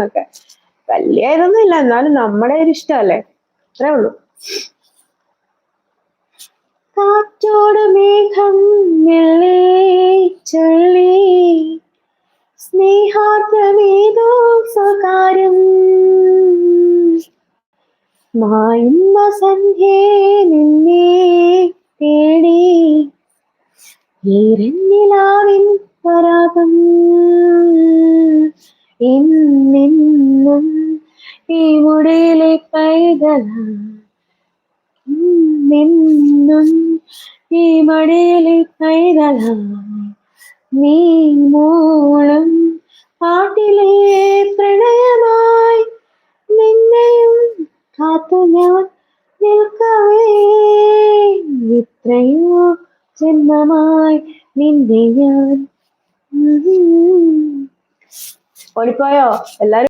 ഒക്കെ വലിയ ഇതൊന്നും ഇല്ല, എന്നാലും നമ്മുടെ ഒരു ഇഷ്ടമല്ലേ, അത്രേ ഉള്ളൂ. കാറ്റോട് മേഘം മെല്ലെ ചൊല്ലി സ്നേഹാർദ്രമേതോ സ്വകാര്യം, മായുന്ന സന്ധ്യേ നിന്നെ തേടി ഈരന്നിലാവിൻ പരാഗം, എന്നെന്നും ഈ മുടിയിലെ പൈതല, എന്നും ഈ മടിയിലെ പൈതല, നീ മൂളും പാട്ടിലെ പ്രണയമായി നിന്നെയും കാത്തു ഞാൻ നിൽക്കവേ, എത്രയോ ജന്മമായി നിന്നെ ഞാൻ. ഓടിപ്പോയോ എല്ലാരും?